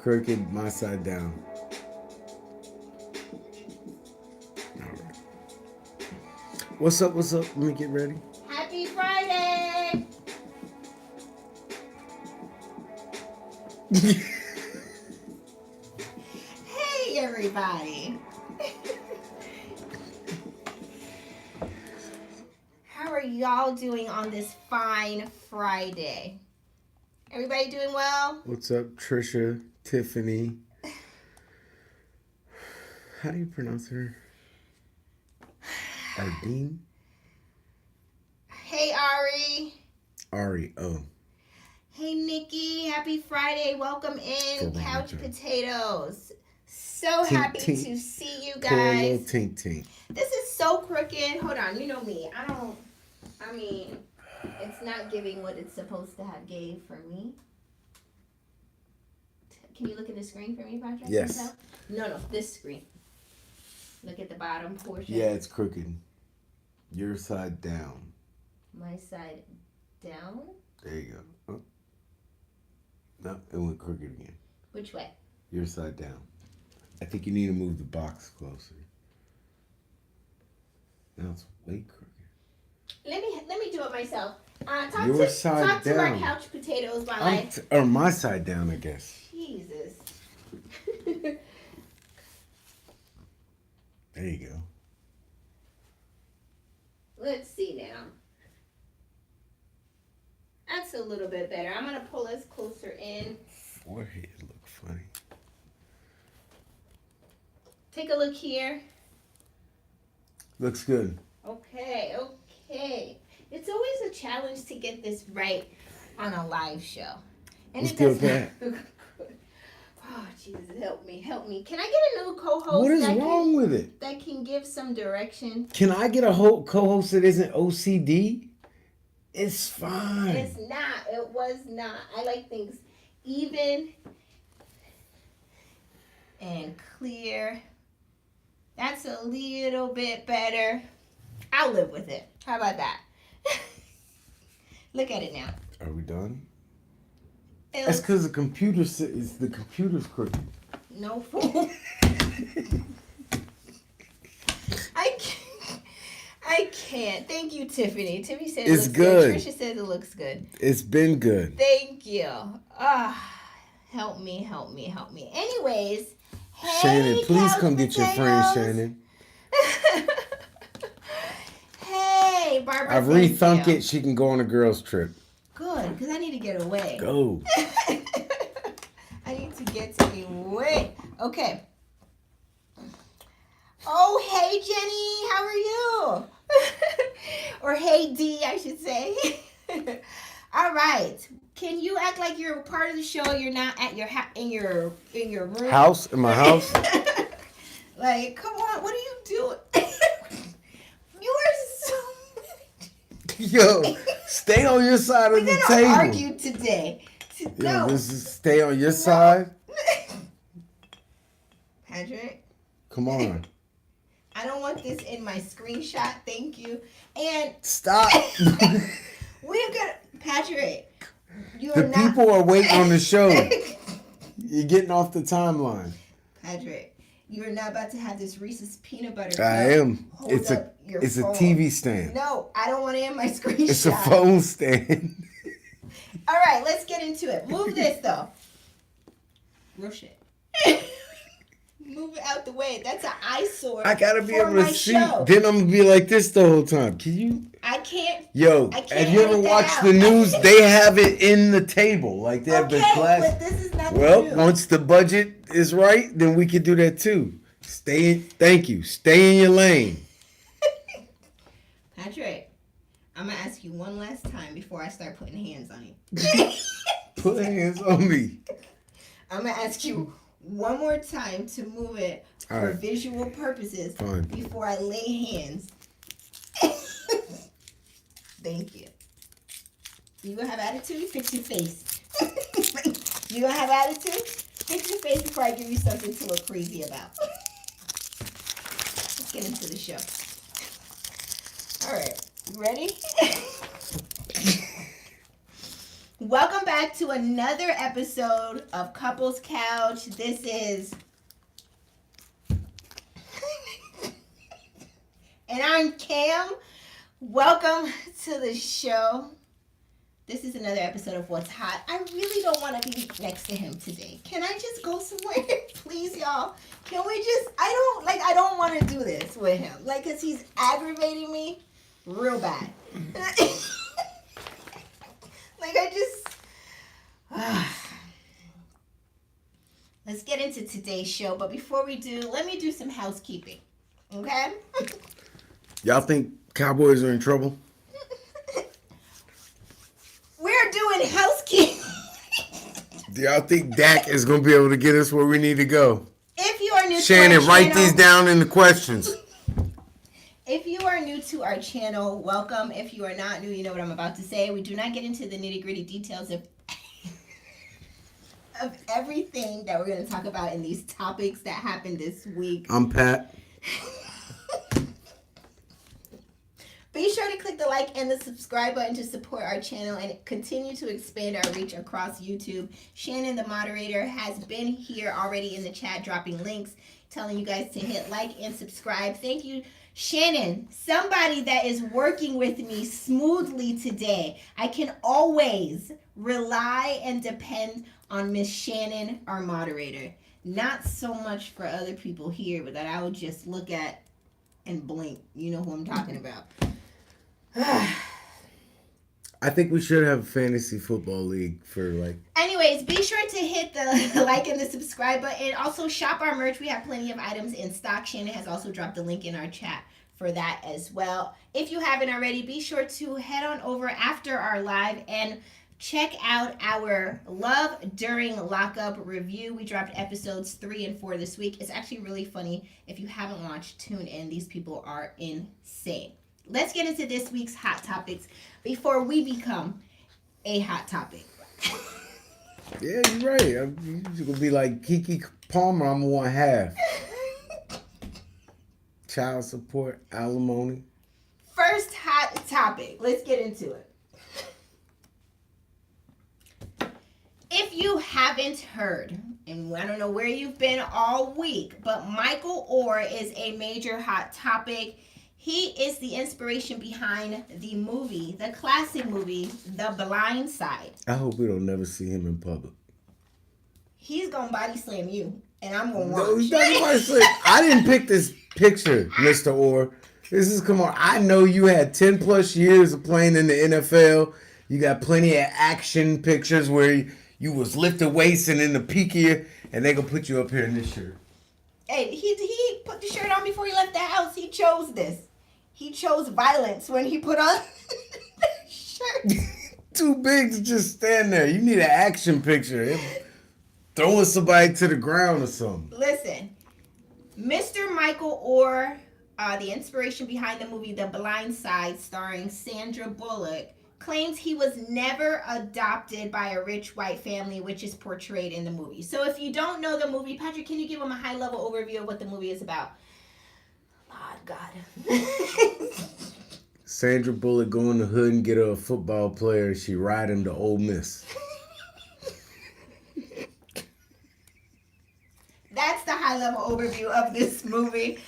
Crooked, my side down. All right. What's up? What's up? Let me get ready. Happy Friday! Hey, everybody. How are y'all doing on this fine Friday? Everybody doing well? What's up, Trisha, Tiffany? How do you pronounce her? Ardeen? Hey, Ari. Ari, oh. Hey, Nikki. Happy Friday. Welcome in, Couch Potatoes. So happy to see you Poor little guys. tink tink. This is so crooked. Hold on. You know me. It's not giving what it's supposed to have gave for me. Can you look at the screen for me, Patrick? Yes. No, this screen. Look at the bottom portion. Yeah, it's crooked. Your side down. My side down? There you go. Oh. No, it went crooked again. Which way? Your side down. I think you need to move the box closer. Now it's way crooked. Let me do it myself. Talk to my couch potatoes while or my side down, I guess. Jesus. There you go. Let's see now. That's a little bit better. I'm gonna pull us closer in. Forehead look funny. Take a look here. Looks good. Okay. It's always a challenge to get this right on a live show. And Let's it does do it. not. Oh, Jesus, help me. Can I get a new co-host? What is wrong with it? That can give some direction. Can I get a whole co-host that isn't OCD? It's fine. It's not. It was not. I like things even and clear. That's a little bit better. I'll live with it. How about that? Look at it now. Are we done? That's because the computer's crooked. No fool. I can't. Thank you, Tiffany. Tiffany said it looks good. Trisha says it looks good. It's been good. Thank you. Help me. Anyways, hey, Shannon, please come get your friend, Shannon. Hey, Barbara. I've rethunk it. She can go on a girls' trip. Good, because I need to get away. Go. I need to get away. Okay. Oh, hey, Jenny. How are you? Or hey, D, I should say. All right. Can you act like you're a part of the show? You're not at your in your room. House? In my house? Like, come on. What are you doing? You are so... Yo, stay on your side of the table. We're going to argue today. No. Yo, stay on your side. Patrick. Come on. I don't want this in my screenshot. Thank you. And... Stop. We're going to... Patrick. People are waiting on the show. You're getting off the timeline. Patrick. You're not about to have this Reese's peanut butter. I am. It's a TV stand. No, I don't want it in my screenshot. It's a phone stand. All right, let's get into it. Move this though. Real shit. Move it out the way. That's an eyesore. I gotta be able to see. Then I'm gonna be like this the whole time. Can you? I can't. Yo, have you ever watched the news? They have it in the table, like they have the class. But this is not once the budget is right, then we can do that too. Thank you. Stay in your lane. Patrick, I'm gonna ask you one last time before I start putting hands on you. Put hands on me. I'm gonna ask you one more time to move it for visual purposes before I lay hands. Thank you. You gonna have attitude? Fix your face. You gonna have attitude? Fix your face before I give you something to look crazy about. Let's get into the show. All right, you ready? Welcome back to another episode of Couples Couch. This is... and I'm Cam. Welcome to the show. This is another episode of What's Hot. I really don't want to be next to him today. Can I just go somewhere? Please, y'all. Can we just... I don't want to do this with him. Like, because he's aggravating me real bad. Let's get into today's show. But before we do, let me do some housekeeping. Okay? Y'all think Cowboys are in trouble? We're doing housekeeping. Do y'all think Dak is going to be able to get us where we need to go? If you are new Shannon, to our write channel, these down in the questions. If you are new to our channel, welcome. If you are not new, you know what I'm about to say. We do not get into the nitty-gritty details of everything that we're going to talk about in these topics that happened this week. I'm Pat. Be sure to click the like and the subscribe button to support our channel and continue to expand our reach across YouTube. Shannon, the moderator, has been here already in the chat dropping links, telling you guys to hit like and subscribe. Thank you, Shannon, somebody that is working with me smoothly today. I can always rely and depend on Miss Shannon, our moderator. Not so much for other people here, but that I would just look at and blink. You know who I'm talking about. I think we should have a fantasy football league for like... Anyways, be sure to hit the like and the subscribe button. And also shop our merch. We have plenty of items in stock. Shannon has also dropped the link in our chat for that as well. If you haven't already, be sure to head on over after our live and check out our Love During Lockup review. We dropped episodes 3 and 4 this week. It's actually really funny. If you haven't watched, tune in. These people are insane. Let's get into this week's hot topics before we become a hot topic. Yeah, you're right. You're going to be like Keke Palmer. I'm going to want half. Child support, alimony. First hot topic. Let's get into it. If you haven't heard, and I don't know where you've been all week, but Michael Oher is a major hot topic. He is the inspiration behind the movie, the classic movie, The Blind Side. I hope we don't never see him in public. He's going to body slam you, and I'm going to watch. No, he's not body slam. I didn't pick this picture, Mr. Oher. Come on. I know you had 10 plus years of playing in the NFL. You got plenty of action pictures where you was lifting weights and in the peak here, and they going to put you up here in this shirt. Hey, he put the shirt on before he left the house. He chose this. He chose violence when he put on the shirt. Too big to just stand there. You need an action picture. Throwing somebody to the ground or something. Listen, Mr. Michael Oher, the inspiration behind the movie The Blind Side, starring Sandra Bullock, claims he was never adopted by a rich white family, which is portrayed in the movie. So if you don't know the movie, Patrick, can you give him a high-level overview of what the movie is about? God. Sandra Bullock go in the hood and get her a football player. She ride him to Ole Miss. That's the high-level overview of this movie.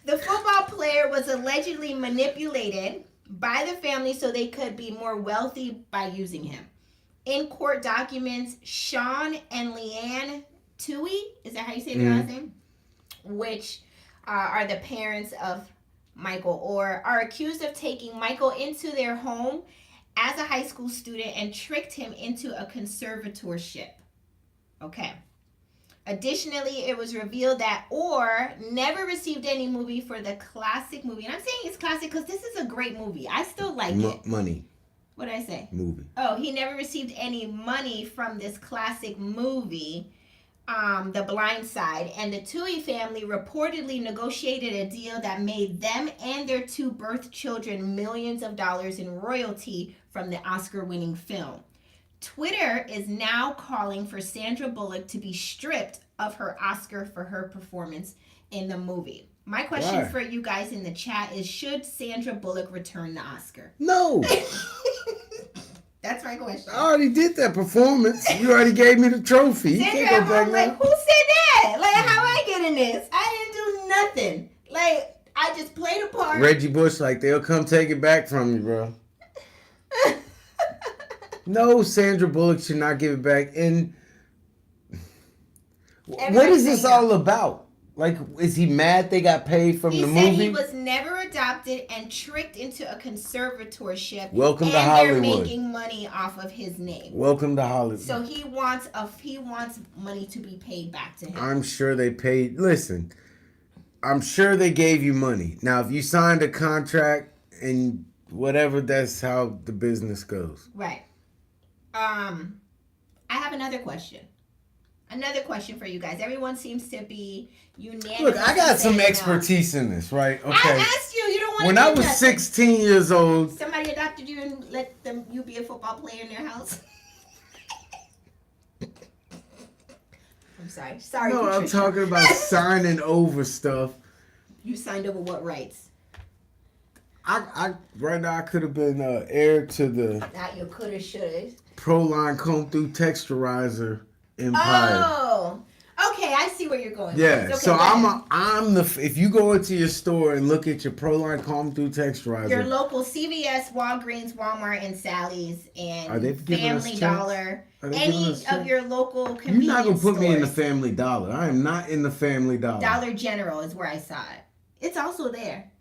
The football player was allegedly manipulated by the family so they could be more wealthy by using him. In court documents, Sean and Leanne Toohey, is that how you say their last name? Which are the parents of Michael Oher, are accused of taking Michael into their home as a high school student and tricked him into a conservatorship. Okay. Additionally, it was revealed that Oher never received any movie for the classic movie. And I'm saying it's classic because this is a great movie. I still like it. Money. What did I say? Movie. Oh, he never received any money from this classic movie, The Blind Side. And the Toohey family reportedly negotiated a deal that made them and their 2 birth children millions of dollars in royalty from the Oscar-winning film. Twitter is now calling for Sandra Bullock to be stripped of her Oscar for her performance in the movie. My question for you guys in the chat is, should Sandra Bullock return the Oscar? No. That's my question. I already did that performance. You already gave me the trophy. You Sandra, can't go back I'm like, now. who said that? Like, how I get in this? I didn't do nothing. Like, I just played a part. Reggie Bush, like, they'll come take it back from you, bro. No, Sandra Bullock should not give it back. And what is this all about? Like, is he mad they got paid from the movie? He said he was never adopted and tricked into a conservatorship. Welcome to Hollywood. And they're making money off of his name. Welcome to Hollywood. So he wants money to be paid back to him. I'm sure they paid. Listen, I'm sure they gave you money. Now, if you signed a contract and whatever, that's how the business goes. Right. I have another question. Another question for you guys. Everyone seems to be unanimous. Look, I got some expertise in this, right? Okay. I asked you. You don't want to. When I was 16 years old, somebody adopted you and let you be a football player in their house. I'm sorry. Sorry. No, Patricia. I'm talking about signing over stuff. You signed over what rights? I right now I could have been heir to the. Not you coulda, shoulda. Proline comb through texturizer empire. Oh, okay. I see where you're going. Yeah, Okay, so I'm the. If you go into your store and look at your Proline comb through texturizer, your local CVS, Walgreens, Walmart, and Sally's, and are they giving us Family checks? Dollar, Are they any giving us of checks? your local convenience You're not gonna put me in the stores. Family Dollar. I am not in the Family Dollar. Dollar General is where I saw it. It's also there.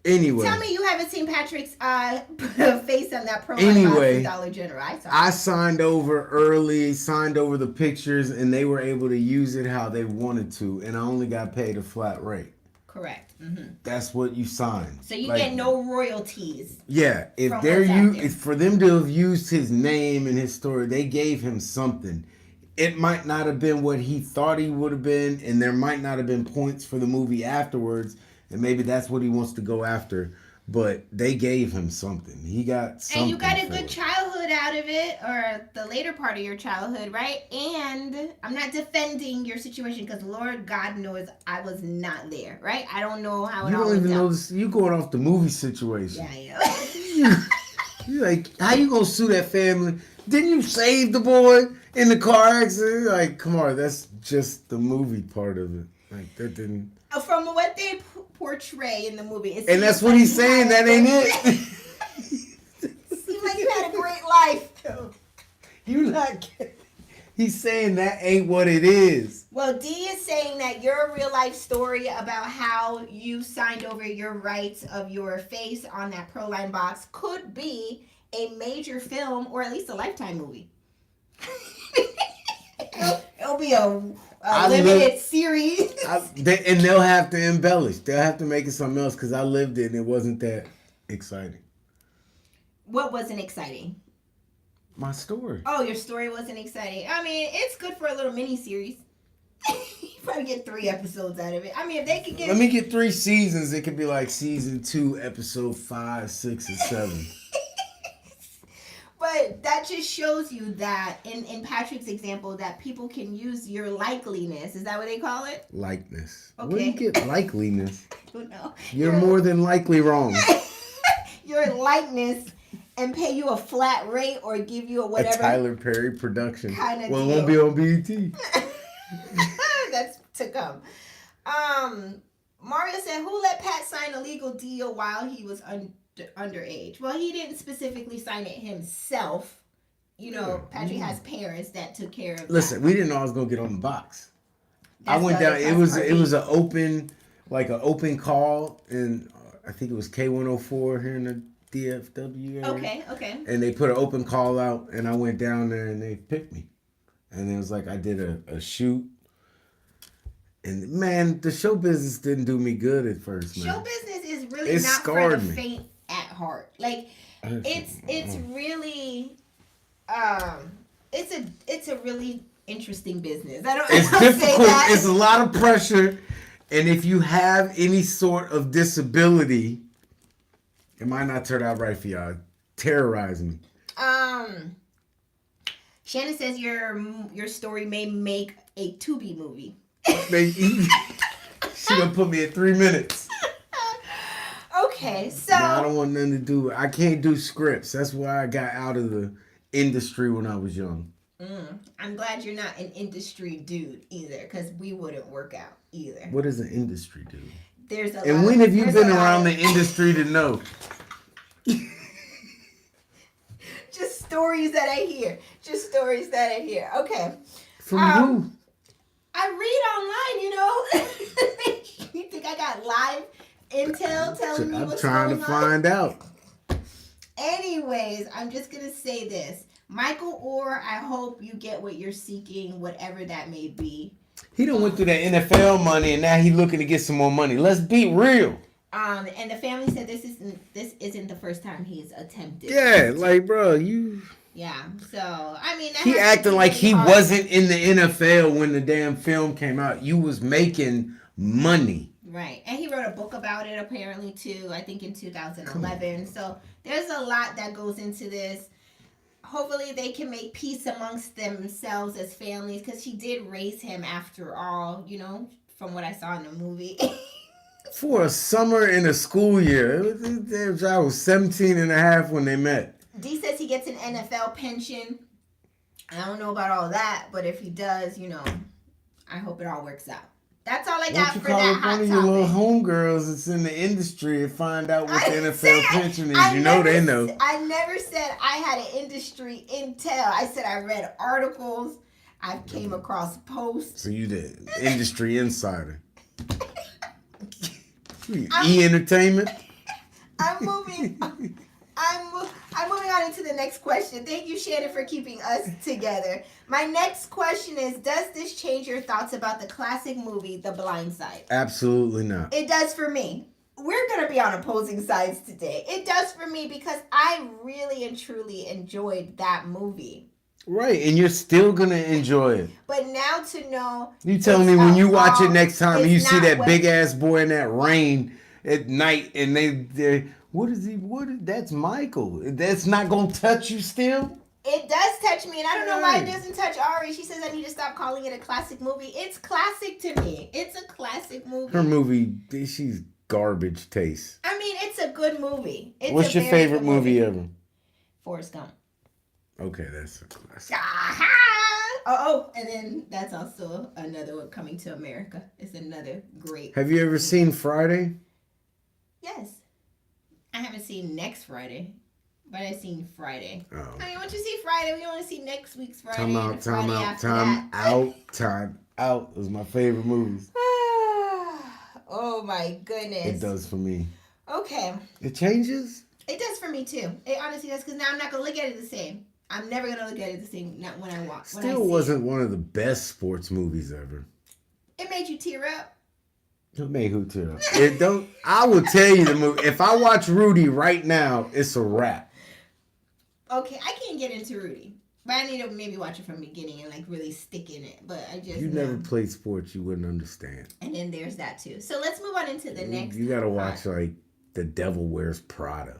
Anyway, Tell me you haven't seen Patrick's face on that Proline Anyway, box at Dollar General. I saw it. I signed over early, signed over the pictures, and they were able to use it how they wanted to, and I only got paid a flat rate. Correct. Mm-hmm. That's what you signed. So you get no royalties. Yeah, if from they're what's out there. if for them to have used his name and his story, they gave him something. It might not have been what he thought he would have been, and there might not have been points for the movie afterwards, and maybe that's what he wants to go after. But they gave him something. He got something. And you got a for good it. childhood out of it, or the later part of your childhood, right? And I'm not defending your situation because Lord God knows I was not there, right? I don't know how it You all don't even went know down. this. You going off the movie situation. Yeah, yeah. You like, how you gonna sue that family? Didn't you save the boy in the car accident? Like, come on, that's just the movie part of it. Like, that didn't. From what they portray in the movie, it And that's seems what like he's you saying. had That a ain't great- it. Seems like you had a great life. You not. He's saying that ain't what it is. Well, D is saying that your real life story about how you signed over your rights of your face on that Proline box could be a major film or at least a Lifetime movie. It'll be a limited series. And they'll have to embellish. They'll have to make it something else because I lived it and it wasn't that exciting. What wasn't exciting? My story. Oh, your story wasn't exciting. I mean, it's good for a little mini series. You probably get 3 episodes out of it. I mean, if they could get... Let me get 3 seasons. It could be like season 2, episode 5, 6, and 7. But that just shows you that, in Patrick's example, that people can use your likeliness. Is that what they call it? Likeness. Okay. Where do you get likeliness? I don't know. You're more than likely wrong. Your likeness and pay you a flat rate or give you a whatever. A Tyler Perry production. Kinda Well, deal. it won't be on BET. That's to come. Mario said, who let Pat sign a legal deal while he was underage? Well, he didn't specifically sign it himself. You know, Patrick has parents that took care of Listen, that. we didn't know I was gonna get on the box. That's I went the down. other It tough was part. an open call, and I think it was K104 here in the DFW area. Okay. And they put an open call out, and I went down there, and they picked me. And it was like I did a shoot. And man, the show business didn't do me good at first, man. Show business is really It not for scarred the me. faint at heart. Like it's really it's a really interesting business. It's I'll say difficult. that. It's a lot of pressure. And if you have any sort of disability, it might not turn out right for y'all. Terrorize me. Shannon says your story may make a Tubi movie. She gonna put me at 3 minutes. Okay, so I don't want nothing to do. I can't do scripts. That's why I got out of the industry when I was young. I'm glad you're not an industry dude either, because we wouldn't work out either. What is an industry dude? There's a and lot when of, have you been around the industry to know? Just stories that I hear. Okay. From who? I read online, You think I got live intel telling me what's going on? I'm trying to find out. Anyways, I'm just going to say this. Michael Oher, I hope you get what you're seeking, whatever that may be. He done went through that NFL money, and now he looking to get some more money. Let's be real. And the family said this isn't the first time he's attempted. Yeah, like, bro, you... Yeah, so, I mean... He acting like he wasn't in the NFL when the damn film came out. You was making money. Right, and he wrote a book about it, apparently, too, I think in 2011. So, there's a lot that goes into this. Hopefully they can make peace amongst themselves as families, because she did raise him after all, from what I saw in the movie. For a summer in a school year. I was 17 and a half when they met. D says he gets an NFL pension. I don't know about all that, but if he does, I hope it all works out. That's all I got for that hot topic. One of your little homegirls that's in the industry and find out what the NFL pension is. They know. I never said I had an industry intel. I said I read articles. I came across posts. So you did. Industry insider. E-entertainment. I'm moving on into the next question. Thank you, Shannon, for keeping us together. My next question is, does this change your thoughts about the classic movie, The Blind Side? Absolutely not. It does for me. We're going to be on opposing sides today. It does for me because I really and truly enjoyed that movie. Right, and you're still going to enjoy it. But now to know... You telling me when you watch it next time and you see that big-ass boy in that rain at night and they that's Michael. That's not going to touch you still? It does touch me, and I don't know why it doesn't touch Ari. She says I need to stop calling it a classic movie. It's classic to me. It's a classic movie. Her movie, she's garbage taste. I mean, it's a good movie. What's your favorite movie ever? Forrest Gump. Okay, that's a classic. Oh, and then that's also another one, Coming to America. It's another great. Have you ever seen Friday? Yes. I haven't seen Next Friday, but I've seen Friday. Oh. I mean, once you see Friday, we want to see next week's Friday. Time out. It was my favorite movies. Oh my goodness. It does for me. Okay. It changes? It does for me too. It honestly does, because now I'm not going to look at it the same. I'm never going to look at it the same when I watch. Still wasn't one of the best sports movies ever. It made you tear up. It made who tear up? I will tell you the movie. If I watch Rudy right now, it's a wrap. Okay, I can't get into Rudy. But I need to maybe watch it from the beginning and really stick in it. But I just... You never played sports, you wouldn't understand. And then there's that too. So let's move on into the next. You got to watch The Devil Wears Prada.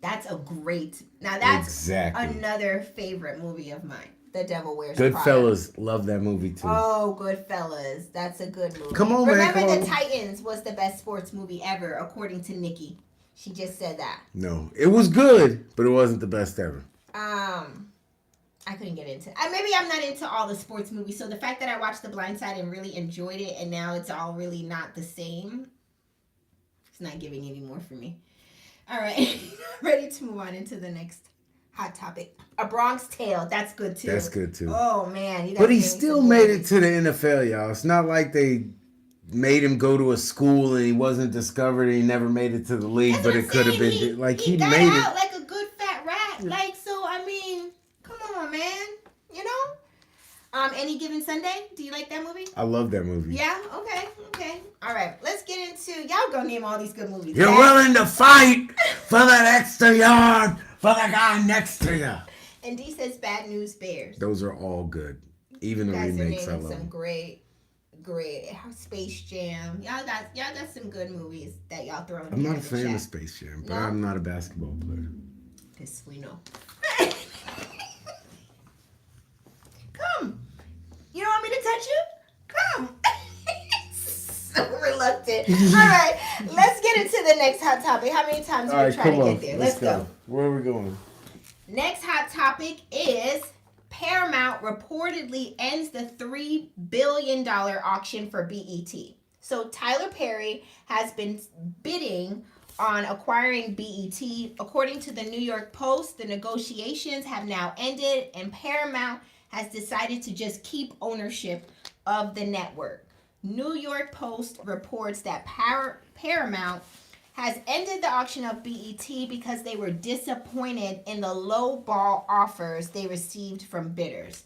That's a great... Now that's another favorite movie of mine. The Devil Wears Prada. Goodfellas, love that movie too. Oh, Goodfellas. That's a good movie. Come on, Remember man. The Titans was the best sports movie ever, according to Nikki. She just said that. No, it was good, but it wasn't the best ever. I couldn't get into it. Maybe I'm not into all the sports movies, so the fact that I watched The Blind Side and really enjoyed it, and now it's all really not the same, it's not giving any more for me. All right, ready to move on into the next hot topic. A Bronx Tale. That's good too. That's good too. Oh man. But he still made it to the NFL, y'all. It's not like they made him go to a school and he wasn't discovered and he never made it to the league, but it could have been he got made out it like a good fat rat. So I mean, come on, man. Any Given Sunday? Do you like that movie? I love that movie. Yeah? Okay. All right. Let's get into... Y'all go name all these good movies. You're willing to fight for that extra yard for the guy next to you. And D says Bad News Bears. Those are all good. Even the remakes, I love some great Space Jam. Y'all got some good movies that y'all throw in. I'm not a fan of Space Jam, but I'm not a basketball player. Yes, we know. Come. You don't want me to touch you? Come. So reluctant. All right. Let's get into the next hot topic. How many times are we trying to get there? Let's go. Where are we going? Next hot topic is Paramount reportedly ends the $3 billion auction for BET. So Tyler Perry has been bidding on acquiring BET. According to the New York Post, the negotiations have now ended and Paramount has decided to just keep ownership of the network. New York Post reports that Paramount has ended the auction of BET because they were disappointed in the low ball offers they received from bidders.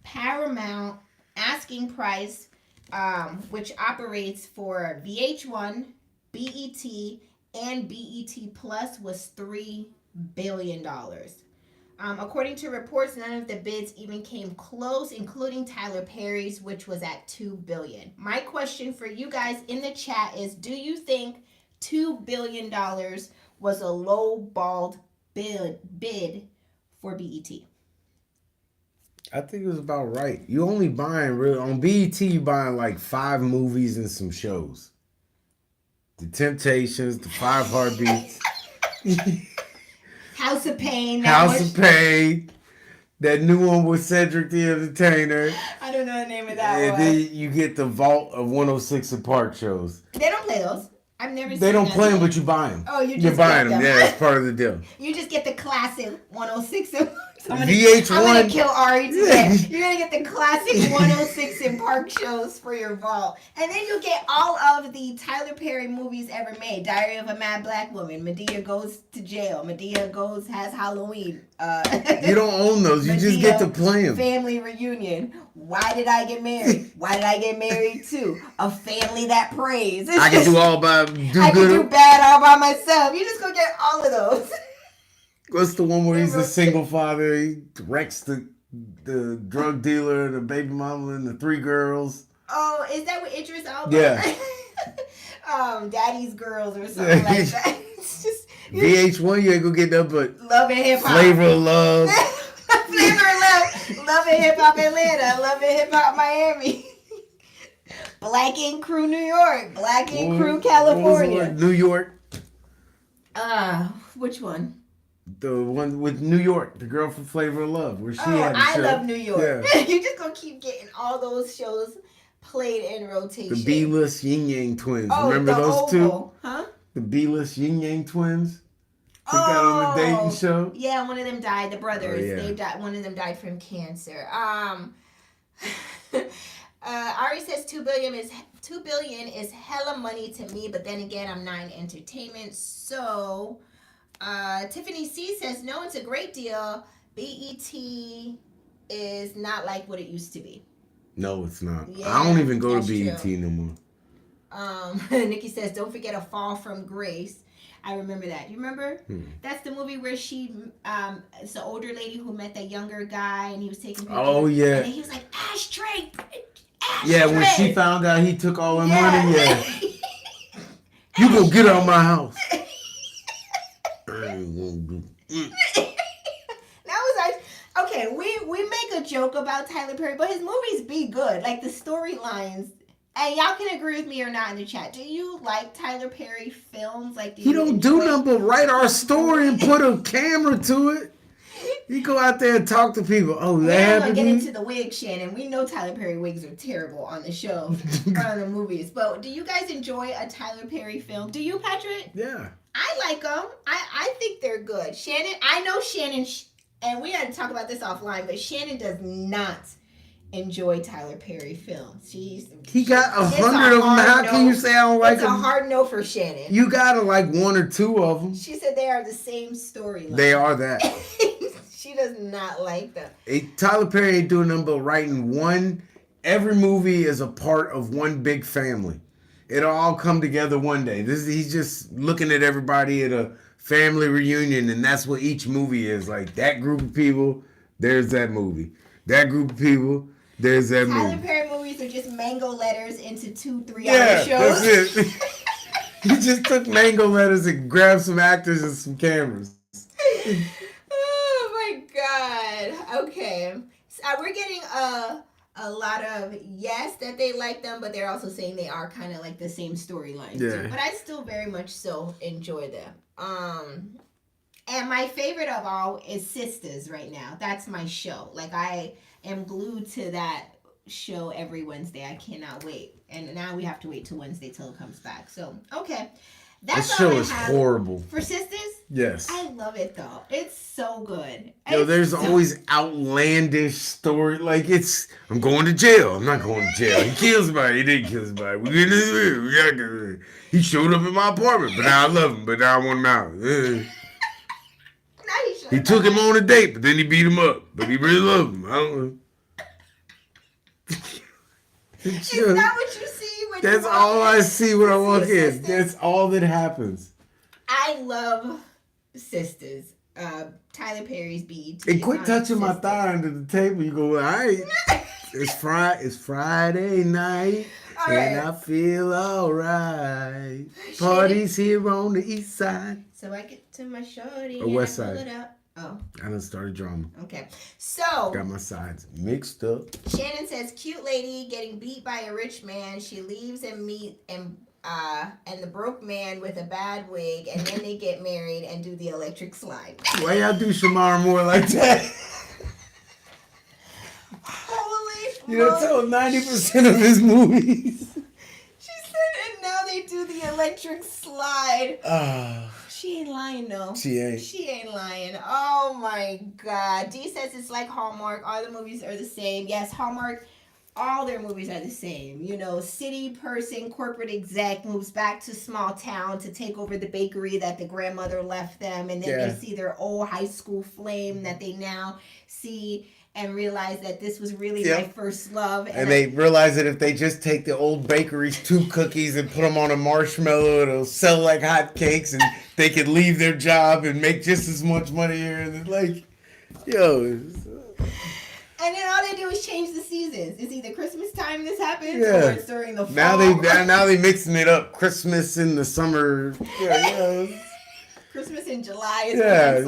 Paramount asking price, which operates for VH1, BET, and BET Plus, was $3 billion. According to reports, none of the bids even came close, including Tyler Perry's, which was at $2 billion. My question for you guys in the chat is, do you think $2 billion was a low-balled bid for BET? I think it was about right. You only buying really on BET. You buying like 5 movies and some shows. The Temptations, the 5 Heartbeats, House of Pain. House of Pain. That new one with Cedric the Entertainer. I don't know the name of that and one. then you get the Vault of 106 and Park shows. They don't play those. I've never seen They don't that play them, one. but you buy them. Oh, You're buying them. Yeah, it's part of the deal. You just get the classic 106 and VH1. I'm gonna kill Ari today. You're gonna get the classic 106 and Park shows for your vault, and then you'll get all of the Tyler Perry movies ever made. Diary of a Mad Black Woman. Medea Goes to Jail. Medea has Halloween. You don't own those. You just get to play them. Family Reunion. Why did I get married? Why did I get married to? A Family That Prays. I can do all by I can do bad all by myself. You just go get all of those. What's the one where he's a single father? He wrecks the drug dealer, the baby mama, and the 3 girls. Oh, is that with Idris Elba? Yeah. Daddy's Girls or something like that. It's just VH1, you ain't gonna get that, but Love and Hip Hop. Flavor of Love. Flavor of Love. Love and Hip Hop Atlanta. Love and Hip Hop Miami. Black Ink Crew New York. Black Ink Crew California. New York. Which one? The one with New York, the girl from Flavor of Love, where she had the I show. Love New York. Yeah. You're just gonna keep getting all those shows played in rotation. The B-list Yin Yang Twins. Oh, Remember those Oval. two? Huh? The B-list Yin Yang Twins. They got on the dating show. Yeah, one of them died. The brothers. Oh, yeah. They died. One of them died from cancer. Ari says $2 billion is hella money to me, but then again, I'm not in entertainment. So, Tiffany C says no, it's a great deal. BET is not like what it used to be. No, it's not. Yeah, I don't even go to that's BET true. no more. Nikki says, don't forget A Fall from Grace. I remember that. You remember? That's the movie where she, it's the older lady who met that younger guy and he was taking pictures. Oh, yeah. And then he was like, ashtray. Yeah, when she found out he took all her money, yeah. You gonna get out of my house. That was like, okay, we make a joke about Tyler Perry, but his movies be good. Like the storylines. And y'all can agree with me or not in the chat. Do you like Tyler Perry films? Like, He don't do nothing but write our story and put a camera to it. He go out there and talk to people. Oh, that We're not gonna happened. get into the wig, Shannon. We know Tyler Perry wigs are terrible on the show, on the movies. But do you guys enjoy a Tyler Perry film? Do you, Patrick? Yeah. I like them. I think they're good. Shannon, I know Shannon, and we had to talk about this offline, but Shannon does not enjoy Tyler Perry films. He got 100 of them. How can you say I don't like them? It's a hard no for Shannon. You gotta like 1 or 2 of them. She said they are the same storyline. They are that. She does not like them. Tyler Perry ain't doing nothing but writing one. Every movie is a part of one big family. It'll all come together one day. He's just looking at everybody at a family reunion, and that's what each movie is. Like that group of people, there's that movie. That group of people, there's that movie. Tyler Perry movies are just mango letters into 2-3 hour shows. That's it. He just took mango letters and grabbed some actors and some cameras. Oh my god. Okay. So we're getting a lot of yes that they like them, but they're also saying they are kind of like the same storyline. Yeah. But I still very much so enjoy them. And my favorite of all is Sisters right now. That's my show. Like I am glued to that show every Wednesday. I cannot wait. And now we have to wait till Wednesday till it comes back. So okay. That's That show all I is have horrible. for Sisters. Yes. I love it though. It's so good. Yo, It's there's so- always outlandish story. Like I'm going to jail. I'm not going to jail. He killed somebody. He didn't kill somebody. He showed up in my apartment, but now I love him. But now I want him out. He took him on a date, but then he beat him up. But he really loved him. I don't know. Is that what you see when That's you walk all in? I see when I walk in. Sisters? That's all that happens. I love Sisters. Tyler Perry's BET. Hey, quit on touching my Sisters. thigh under the table. You go, all right. It's Friday night. All And right. I feel alright. Parties here on the east side. So I get to my shorty Or and west I pull side. it up. Oh, I done started drama. okay. So Got my sides mixed up. Shannon says, cute lady getting beat by a rich man. She leaves and meet and the broke man with a bad wig, and then they get married and do the electric slide. Why y'all do Shamar Moore like that? Holy You know, tell 90% of his movies. She said, and now they do the electric slide. Ah, She ain't lying though. she ain't. She ain't lying. Oh my God. Dee says it's like Hallmark. All the movies are the same. Yes, Hallmark, all their movies are the same. You know, city person, corporate exec moves back to small town to take over the bakery that the grandmother left them. And then Yeah. they see their old high school flame that they now see and realize that this was really Yep. my first love. And they realize that if they just take the old bakery's 2 cookies and put them on a marshmallow, it'll sell like hotcakes, and they could leave their job and make just as much money here. And it's like, yo, And then all they do is change the seasons. It's either Christmas time this happens Yeah. or it's during the fall. now they mixing it up. Christmas in the summer. Yeah, Christmas in July is yeah.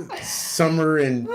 when Summer and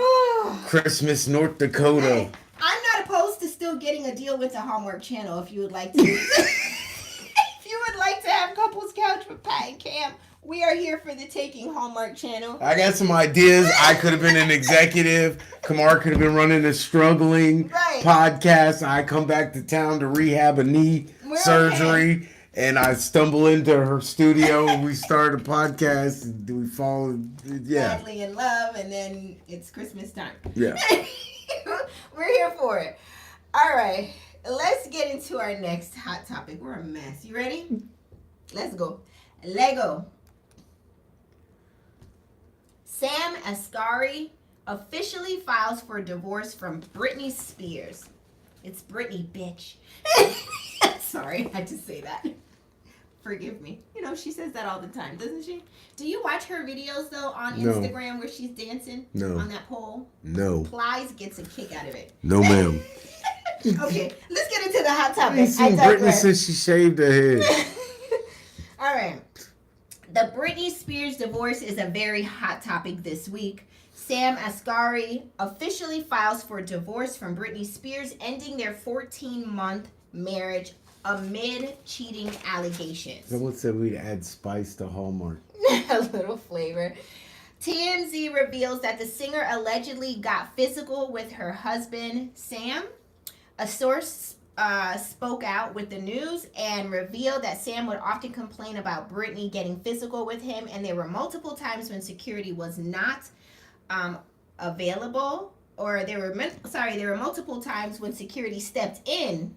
Christmas, North Dakota. I'm not opposed to still getting a deal with the Hallmark Channel if you would like to. If you would like to have Couples Couch with Pat and Cam, we are here for the taking, Hallmark Channel. I got some ideas. I could have been an executive. Kamar could have been running a struggling Right. podcast. I come back to town to rehab a knee We're surgery, and I stumble into her studio. And we start a podcast. And we fall. Yeah, Madly in love, and then it's Christmas time. yeah. We're here for it. All right, let's get into our next hot topic. We're a mess. You ready? Let's go. Lego. Sam Asghari officially files for divorce from Britney Spears. It's Britney, bitch. Sorry, I had to say that. Forgive me. You know, she says that all the time, doesn't she? Do you watch her videos, though, on No. Instagram where she's dancing No. on that pole? No, Plies gets a kick out of it. no, ma'am. Okay, let's get into the hot I topic. ain't seen Britney digress. since she shaved her head. All right. The Britney Spears divorce is a very hot topic this week. Sam Asghari officially files for divorce from Britney Spears, ending their 14-month marriage amid cheating allegations. Someone said we'd add spice to Hallmark. A little flavor. TMZ reveals that the singer allegedly got physical with her husband, Sam. A source spoke out with the news and revealed that Sam would often complain about Britney getting physical with him, and there were multiple times when security was not available, or there were multiple times when security stepped in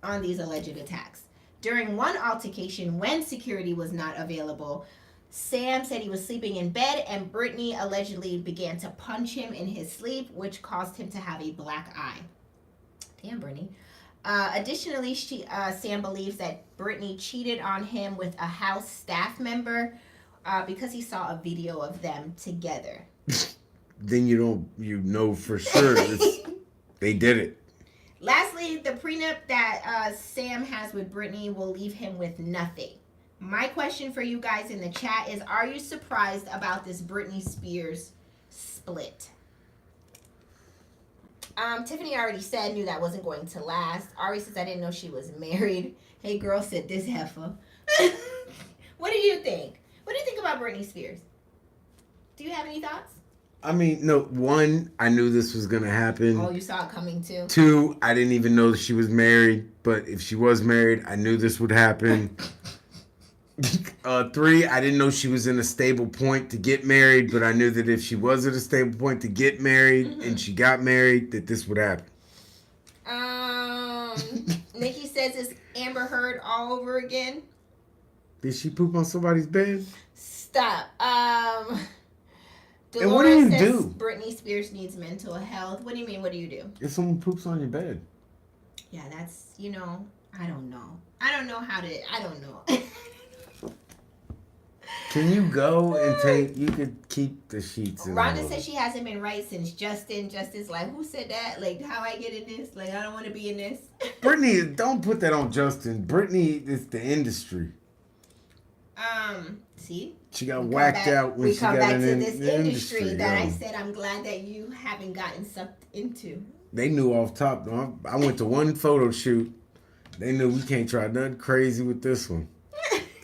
on these alleged attacks. During one altercation, when security was not available, Sam said he was sleeping in bed, and Britney allegedly began to punch him in his sleep, which caused him to have a black eye. Damn, Britney. Additionally, Sam believes that Britney cheated on him with a house staff member because he saw a video of them together. Then you know for sure they did it. Lastly, the prenup that Sam has with Britney will leave him with nothing. My question for you guys in the chat is, are you surprised about this Britney Spears split? Tiffany already said knew that wasn't going to last. Ari says I didn't know she was married. Hey girl, said this heifer. What do you think? What do you think about Britney Spears? Do you have any thoughts? I mean, no. One, I knew this was gonna happen. Oh, you saw it coming too. Two, I didn't even know that she was married. But if she was married, I knew this would happen. Three, I didn't know she was in a stable point to get married, but I knew that if she was at a stable point to get married and she got married, that this would happen. Nikki says it's Amber Heard all over again. Did she poop on somebody's bed? Stop. Dolores and what do you says do? Britney Spears needs mental health. What do you mean? What do you do? If someone poops on your bed. Yeah, that's, I don't know. I don't know. Can you go and you could keep the sheets in Rhonda says she hasn't been right since Justin. Justin's like, who said that? Like, how I get in this? Like, I don't want to be in this. Brittany, don't put that on Justin. Brittany is the industry. See? She got whacked out when she got in this industry that I said I'm glad that you haven't gotten sucked into. They knew off top. I went to one photo shoot. They knew we can't try nothing crazy with this one.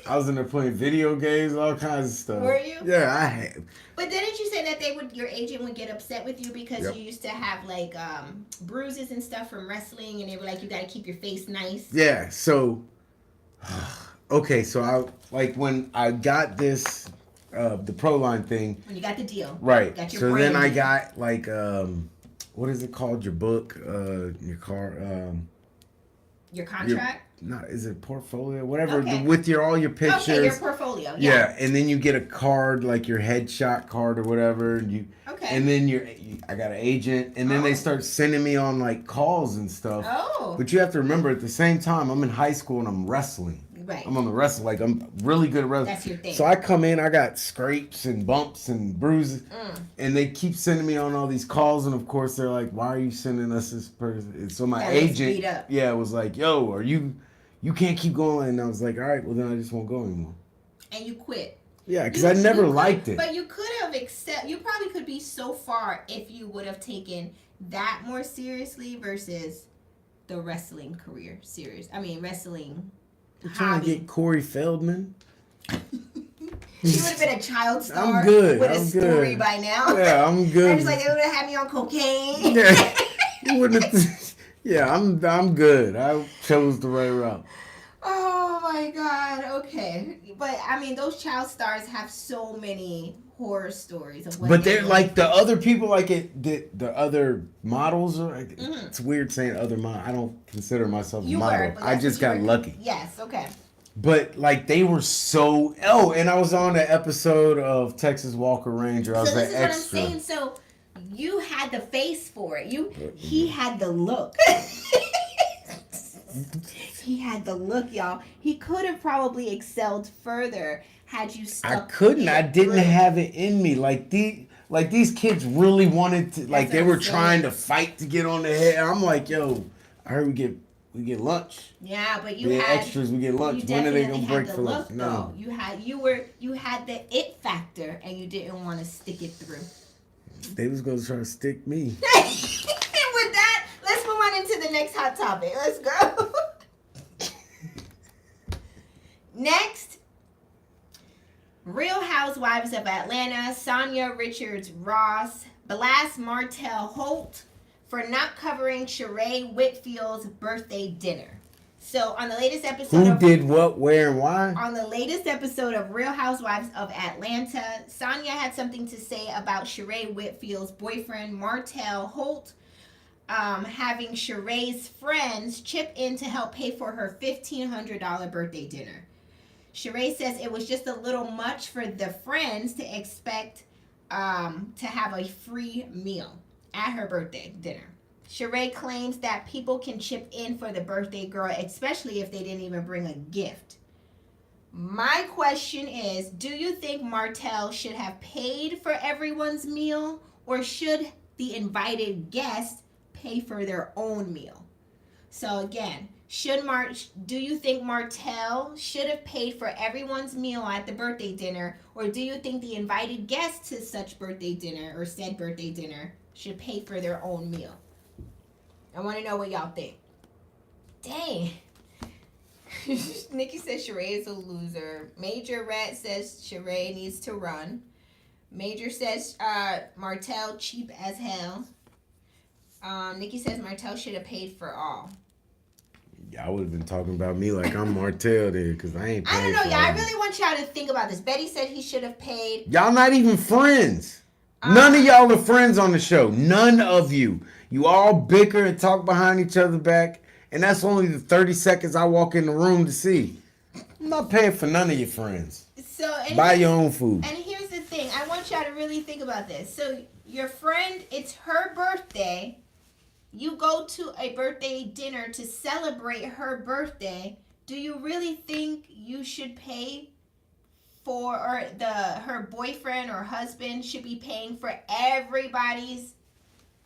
I was in there playing video games, all kinds of stuff. Were you? Yeah, I had. But didn't you say that your agent would get upset with you because you used to have like bruises and stuff from wrestling, and they were like, you got to keep your face nice? Yeah. So, okay. So when I got this, the Proline thing. When you got the deal. Right. Got your so brand then I deal. got like what is it called? Your book, your car. Your contract. Is it portfolio? Whatever. Okay. With all your pictures. Okay, your portfolio. Yeah, and then you get a card, like your headshot card or whatever. And and then I got an agent, and then they start sending me on like calls and stuff. Oh. But you have to remember, at the same time, I'm in high school and I'm wrestling. Right. I'm on the wrestling. Like, I'm really good at wrestling. That's your thing. So I come in, I got scrapes and bumps and bruises, and they keep sending me on all these calls. And of course, they're like, "Why are you sending us this person?" And so my agent, was like, "Yo, are you can't keep going." And I was like, "All right, well then I just won't go anymore." And you quit. Yeah, because I never liked it. But you could have you probably could be so far if you would have taken that more seriously versus the wrestling career serious. I mean, wrestling. You're trying to get Corey Feldman. He would have been a child star. I'm good. With a story by now. Yeah, I'm good. I was like, they would have had me on cocaine. Yeah, you wouldn't have. Yeah, I'm good. I chose the right route. Oh my God. Okay, but I mean, those child stars have so many horror stories of what. But they're like the other people, like the other models. It's weird saying other model. I don't consider myself a model. I just got lucky. Yes. Okay. But like they were so. Oh, and I was on the episode of Texas Walker Ranger. I was an extra. What I'm saying. So you had the face for it. He had the look. He had the look, y'all. He could have probably excelled further had you stuck. I couldn't. I didn't have it in me. Like these kids really wanted to. Like they were trying to fight to get on the head. I'm like, yo, I heard we get lunch. Yeah, but you had extras. We get lunch. When are they gonna break for lunch? No. You had the it factor, and you didn't want to stick it through. They was gonna try to stick me. With that, let's move on into the next hot topic. Let's go. Next, Real Housewives of Atlanta, Sanya Richards Ross blasts Martell Holt for not covering Sheree Whitfield's birthday dinner. So on the latest episode did what, where, and why? On the latest episode of Real Housewives of Atlanta, Sanya had something to say about Sheree Whitfield's boyfriend Martell Holt having Sheree's friends chip in to help pay for her $1,500 birthday dinner. Sheree says it was just a little much for the friends to expect to have a free meal at her birthday dinner. Sheree claims that people can chip in for the birthday girl, especially if they didn't even bring a gift. My question is, do you think Martell should have paid for everyone's meal, or should the invited guests pay for their own meal? So again, do you think Martell should have paid for everyone's meal at the birthday dinner, or do you think the invited guests to such birthday dinner or said birthday dinner should pay for their own meal? I want to know what y'all think. Dang. Nikki says Sheree is a loser. Major Red says Sheree needs to run. Major says Martell cheap as hell. Nikki says Martell should have paid for all. Y'all would have been talking about me like I'm Martell there, because I ain't paid. I don't know, for y'all. I all. really want y'all to think about this. Betty said he should have paid. Y'all not even friends. None of y'all are friends on the show. None of you. You all bicker and talk behind each other back, and that's only the 30 seconds I walk in the room to see. I'm not paying for none of your friends. So buy your own food. And here's the thing. I want y'all to really think about this. So your friend, it's her birthday. You go to a birthday dinner to celebrate her birthday. Do you really think you should pay for, or her boyfriend or husband should be paying for everybody's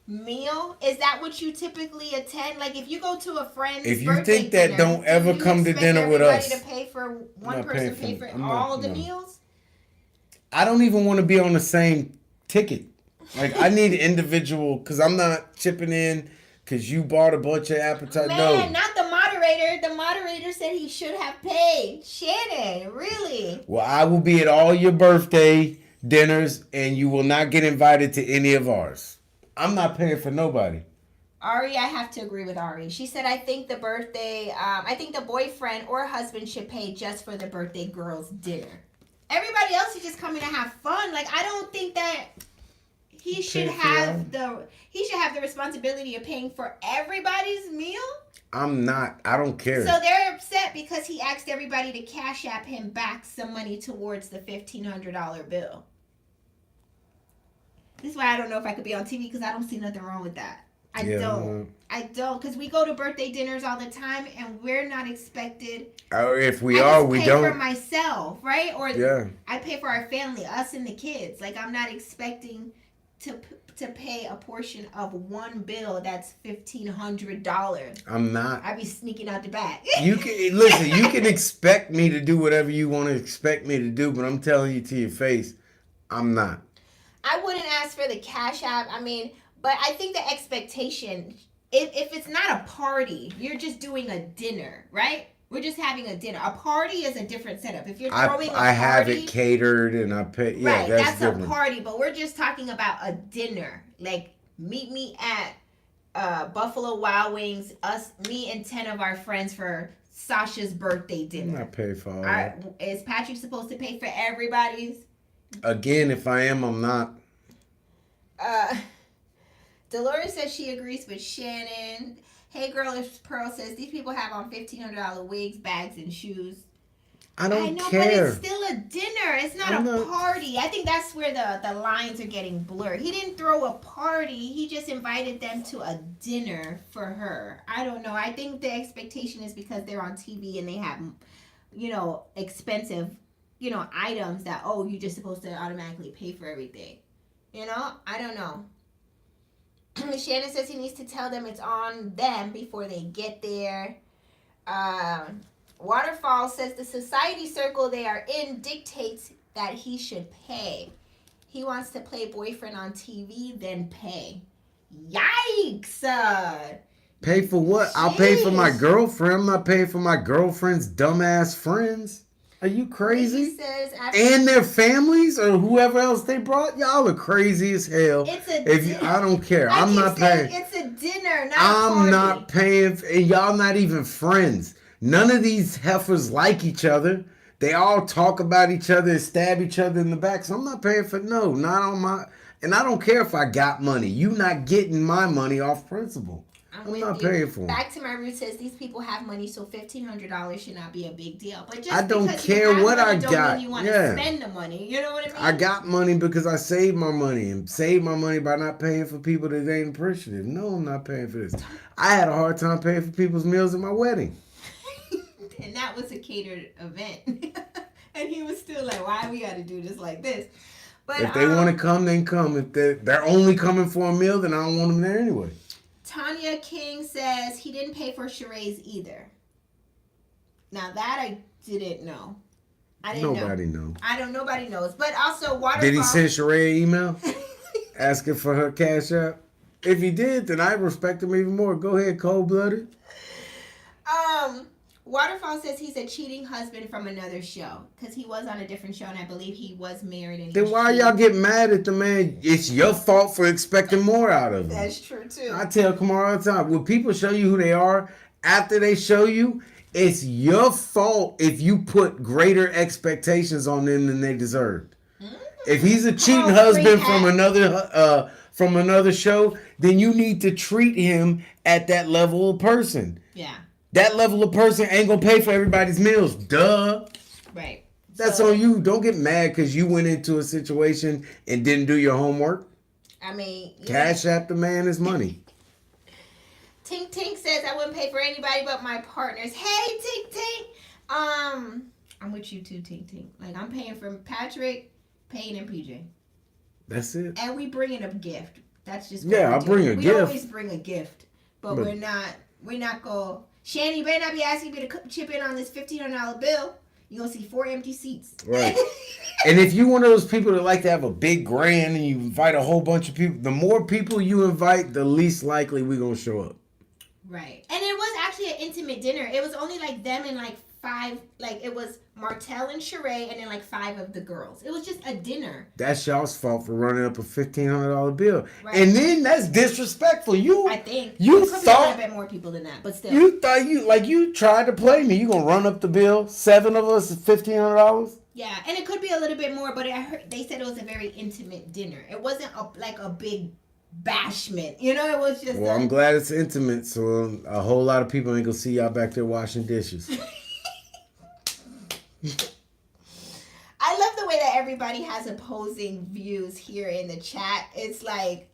meal? Is that what you typically attend? Like if you go to a friend's birthday dinner, if you think that, don't ever come to dinner with us. To pay for one person pay for all the meals? I don't even want to be on the same ticket. Like I need individual, because I'm not chipping in because you bought a bunch of appetite. Man, no, not the moderator. The moderator said he should have paid. Shannon, really? Well, I will be at all your birthday dinners, and you will not get invited to any of ours. I'm not paying for nobody. Ari, I have to agree with Ari. She said, I think the boyfriend or husband should pay just for the birthday girl's dinner. Everybody else is just coming to have fun. Like, I don't think that he should have the responsibility of paying for everybody's meal. I don't care. So they're upset because he asked everybody to cash app him back some money towards the $1,500 bill. This is why I don't know if I could be on TV, because I don't see nothing wrong with that. I don't. Because we go to birthday dinners all the time, and we're not expected. Or if we are, we don't. I pay for myself, right? Or I pay for our family, us and the kids. Like, I'm not expecting to pay a portion of one bill that's $1,500. I'm not. I be sneaking out the back. You can listen. You can expect me to do whatever you want to expect me to do, but I'm telling you to your face, I'm not. I wouldn't ask for the cash app. I mean, but I think the expectation, if it's not a party, you're just doing a dinner, right? We're just having a dinner. A party is a different setup. If you're throwing a party, I have it catered and I pay. Yeah, right, that's different. A party. But we're just talking about a dinner. Like, meet me at Buffalo Wild Wings. Me and 10 of our friends for Sasha's birthday dinner. I'm not paying for all that. Is Patrick supposed to pay for everybody's? Again, if I am, I'm not. Dolores says she agrees with Shannon. Hey girl, if Pearl says these people have on $1,500 wigs, bags, and shoes. I know, care. But it's still a dinner. It's not a party. I think that's where the lines are getting blurred. He didn't throw a party. He just invited them to a dinner for her. I don't know. I think the expectation is because they're on TV and they have, expensive, items that, you're just supposed to automatically pay for everything. I don't know. Shannon says he needs to tell them it's on them before they get there. Waterfall says the society circle they are in dictates that he should pay. He wants to play boyfriend on TV, then pay. Yikes! Pay for what? Jeez. I'll pay for my girlfriend. I'm not paying for my girlfriend's dumbass friends. Are you crazy? He says and their families or whoever else they brought? Y'all are crazy as hell. It's a dinner. I don't care. I'm not paying. It's a dinner, not a party. I'm not paying. And y'all not even friends. None of these heifers like each other. They all talk about each other and stab each other in the back. So I'm not paying for not on my. And I don't care if I got money. You not getting my money off principle. I'm not paying for them. Back to my roots says these people have money, so $1,500 should not be a big deal. But just I don't care what I got. Don't mean you want to spend the money. You know what I mean? I got money because I saved my money and saved my money by not paying for people that ain't appreciative. No, I'm not paying for this. I had a hard time paying for people's meals at my wedding. And that was a catered event. And he was still like, why we got to do this like this? But if they want to come, then come. If they're only coming for a meal, then I don't want them there anyway. Tanya King says he didn't pay for Sheree's either. Now that I didn't know. Nobody knows. Nobody knows. But also Waterfall. Did he send Sheree an email asking for her cash app? If he did, then I respect him even more. Go ahead, cold-blooded. Waterfall says he's a cheating husband from another show because he was on a different show and I believe he was married. And then why y'all get mad at the man? It's your fault for expecting more out of him. That's true too. I tell Kamara all the time, when people show you who they are, after they show you, it's your fault if you put greater expectations on them than they deserved. Mm-hmm. If he's a cheating husband from another show, then you need to treat him at that level of person. Yeah. That level of person ain't gonna pay for everybody's meals. Duh. Right. That's on you. Don't get mad because you went into a situation and didn't do your homework. I mean, Cashapp the man his money. Tink Tink says I wouldn't pay for anybody but my partners. Hey, Tink Tink. I'm with you too, Tink Tink. Like I'm paying for Patrick, Payne, and PJ. That's it. And we bring in a gift. That's just I'll bring a gift. We always bring a gift, but we're not going. Shanny, you better not be asking me to chip in on this $1,500 bill. You're going to see 4 empty seats. Right. And if you're one of those people that like to have a big grand and you invite a whole bunch of people, the more people you invite, the least likely we're going to show up. Right. And it was actually an intimate dinner. It was only like them and like 5, like it was Martell and Sheree and then like 5 of the girls. It was just a dinner. That's y'all's fault for running up a $1,500 bill. Right. And then that's disrespectful. I think. You thought a little bit more people than that, but still. You thought you tried to play me. You gonna run up the bill? 7 of us is $1,500? Yeah, and it could be a little bit more, but I heard they said it was a very intimate dinner. It wasn't like a big bashment. You know, it was just I'm glad it's intimate, so a whole lot of people ain't gonna see y'all back there washing dishes. I love the way that everybody has opposing views here in the chat. It's like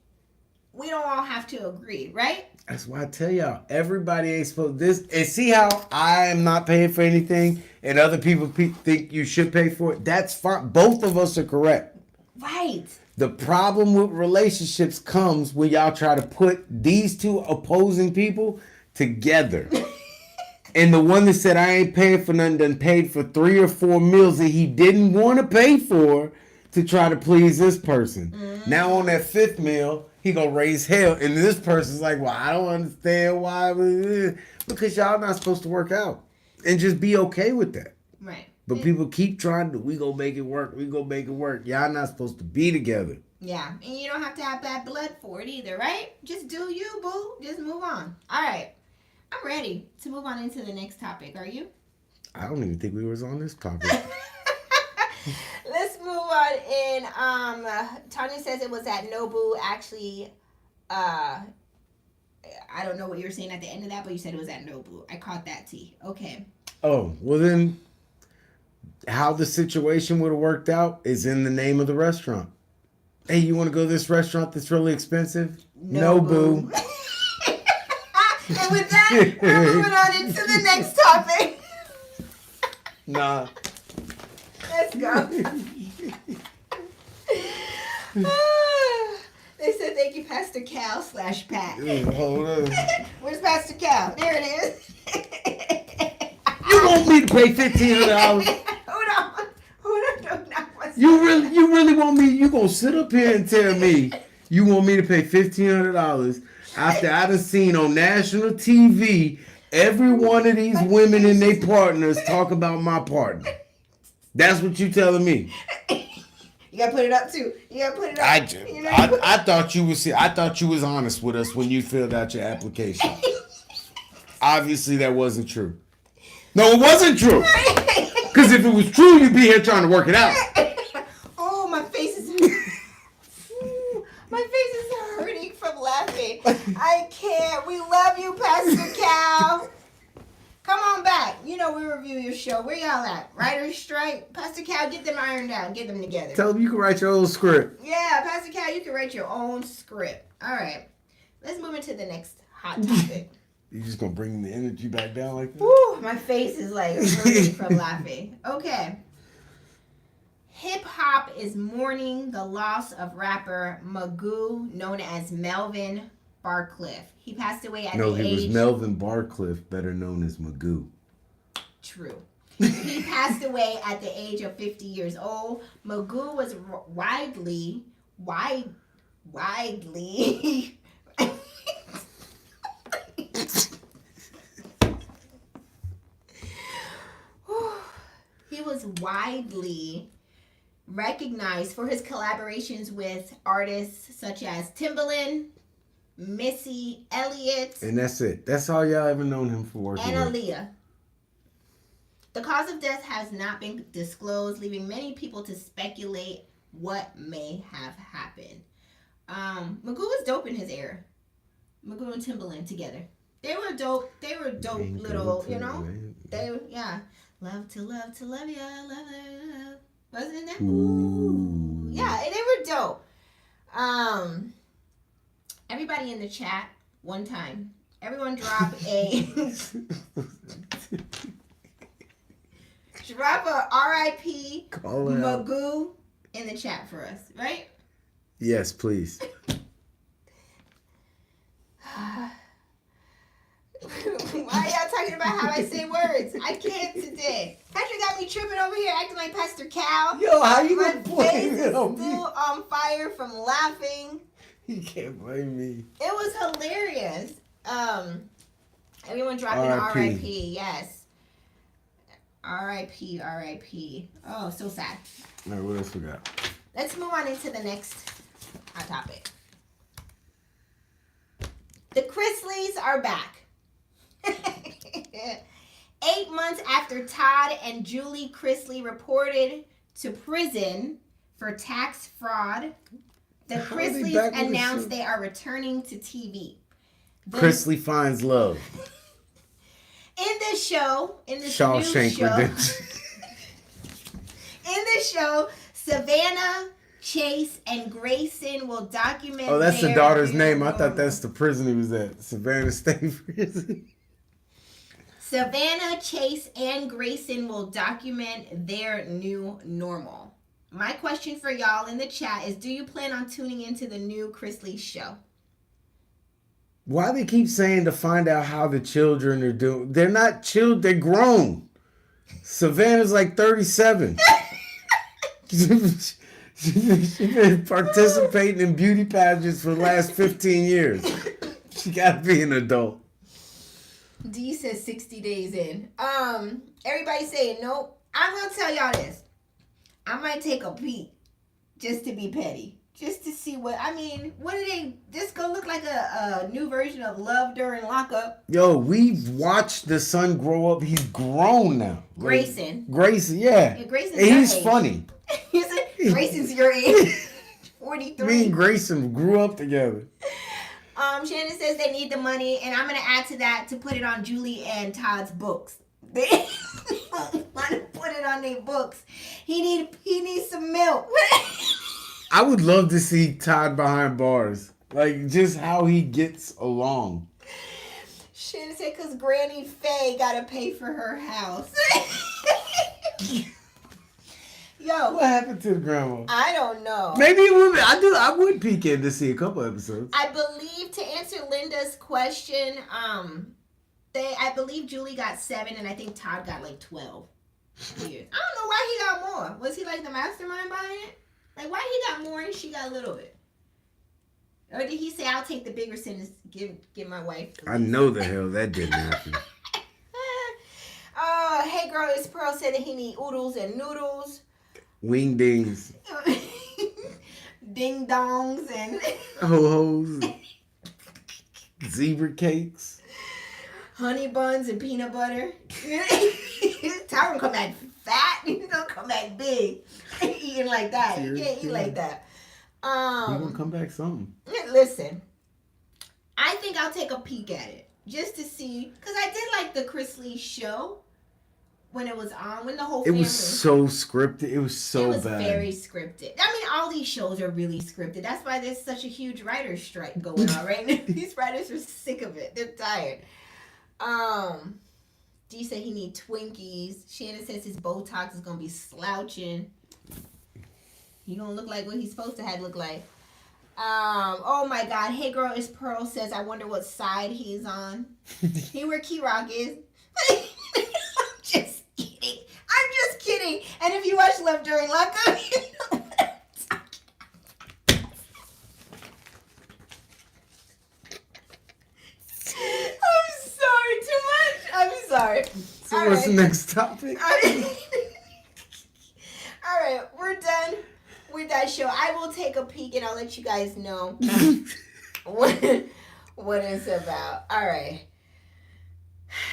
we don't all have to agree, right? That's why I tell y'all, everybody ain't supposed this. And see how I am not paying for anything and other people think you should pay for it? That's fine. Both of us are correct. Right. The problem with relationships comes when y'all try to put these two opposing people together. And the one that said, I ain't paying for nothing, done paid for 3 or 4 meals that he didn't want to pay for to try to please this person. Mm-hmm. Now on that 5th meal, he gonna raise hell. And this person's like, well, I don't understand why. Because y'all not supposed to work out. And just be okay with that. Right. But people keep trying to, we gonna make it work. We gonna make it work. Y'all not supposed to be together. Yeah. And you don't have to have bad blood for it either, right? Just do you, boo. Just move on. All right. I'm ready to move on into the next topic. Are you? I don't even think we was on this topic. Let's move on in. Tanya says it was at Nobu. Actually, I don't know what you were saying at the end of that, but you said it was at Nobu. I caught that T. Okay. Oh, well then, how the situation would have worked out is in the name of the restaurant. Hey, you want to go to this restaurant that's really expensive? Nobu. And with that, we're moving on into the next topic. Nah. Let's go. They said thank you, Pastor Cal / Pat. Hold on. Where's Pastor Cal? There it is. You want me to pay $1,500? Hold on. You really want me? You gonna sit up here and tell me you want me to pay $1,500 after I done seen on national TV every one of these women and their partners talk about my partner? That's what you telling me. You gotta put it up too. You gotta put it up. I thought you was honest with us when you filled out your application. Obviously, that wasn't true. No, it wasn't true. Because if it was true, you'd be here trying to work it out. Oh, my face is hurting from laughing. I can't. We love you, Pastor Cal. Come on back. You know we review your show. Where y'all at? Writer's strike? Pastor Cal, get them ironed out. Get them together. Tell them you can write your own script. Yeah, Pastor Cal, you can write your own script. All right. Let's move into the next hot topic. You just gonna bring the energy back down like that? Woo, my face is like hurting from laughing. Okay. Hip hop is mourning the loss of rapper Magoo, known as Melvin Barcliff. He passed away at the age... No, he was Melvin Barcliff, better known as Magoo. True. He passed away at the age of 50 years old. Magoo was widely he was widely recognized for his collaborations with artists such as Timbaland, Missy Elliott, And that's it. That's all y'all ever known him for working and with. Aaliyah. The cause of death has not been disclosed, leaving many people to speculate what may have happened. Magoo was dope in his era. Magoo and Timbaland together. They were dope. They were dope little, you know? They were, yeah. Love to love to love ya, love it. Wasn't that? Ooh. Yeah, they were dope. Everybody in the chat, one time. Everyone drop a drop a R.I.P. Magoo in the chat for us, right? Yes, please. Why are y'all talking about how I say words? I can't today. Patrick got me tripping over here, acting like Pastor Cal. Yo, how you My gonna blame face is it on me? still on fire from laughing. You can't blame me. It was hilarious. Everyone dropping R.I.P. R.I.P. Yes. R.I.P. R.I.P. Oh, so sad. All right, what else we got? Let's move on into the next hot topic. The Chrisleys are back. 8 months after Todd and Julie Chrisley reported to prison for tax fraud, the Chrisleys announced they are returning to TV. Chrisley finds love. In this show, in this Shawshank new show, Redemption. in this show, Savannah, Chase, and Grayson will document. Oh, that's the daughter's name. I thought normal. that's the prison he was at. Savannah State Prison. Savannah, Chase, and Grayson will document their new normal. My question for y'all in the chat is, do you plan on tuning into the new Chrisley show? Why they keep saying to find out how the children are doing? They're not children. They're grown. Savannah's like 37. She's been participating in beauty pageants for the last 15 years. She got to be an adult. D says 60 days in. Everybody saying nope. I'm gonna tell y'all this. I might take a peek just to be petty. Just to see what do they this gonna look like a new version of Love During Lockup. Yo, we've watched the son grow up. He's grown now. Grayson. Grayson, yeah. Grayson's And he's your age. funny. You said Grayson's your age. 43. Me and Grayson grew up together. Shannon says they need the money, and I'm gonna add to that to put it on Julie and Todd's books. They want to put it on their books. He needs some milk. I would love to see Todd behind bars. Like, just how he gets along. Shannon said because Granny Faye gotta pay for her house. Yo, What happened to the grandma? I don't know. Maybe it would. I would peek in to see a couple episodes. I believe, to answer Linda's question, I believe Julie got 7 and I think Todd got like 12 years. I don't know why he got more. Was he like the mastermind behind it? Like, why he got more and she got a little bit? Or did he say, I'll take the bigger sentence, give my wife the I least? know the hell that didn't happen. Hey girl, it's Pearl said that he need oodles and noodles. Wing dings, Ding dongs and ho-hos, zebra cakes. honey buns and peanut butter. Tyron come back fat. He's gonna come back big. Eating like that. You can't eat like that. You gonna come back something. Listen, I think I'll take a peek at it just to see, because I did like the Chrisley show when it was on, when the whole family. It was so scripted. It was so bad. It was very scripted. I mean, all these shows are really scripted. That's why there's such a huge writer's strike going on right now. These writers are sick of it. They're tired. D said he need Twinkies. Shannon says his Botox is gonna be slouching. He gonna look like what he's supposed to have look like. Oh my God. Hey girl, it's Pearl says, I wonder what side he's on. He where Key Rock is. I'm just kidding. I'm just kidding. And if you watch Love During Lockup, you know what I'm talking about. I'm sorry, too much. I'm sorry. So what's the next topic? right, we're done with that show. I will take a peek and I'll let you guys know what it's about. All right.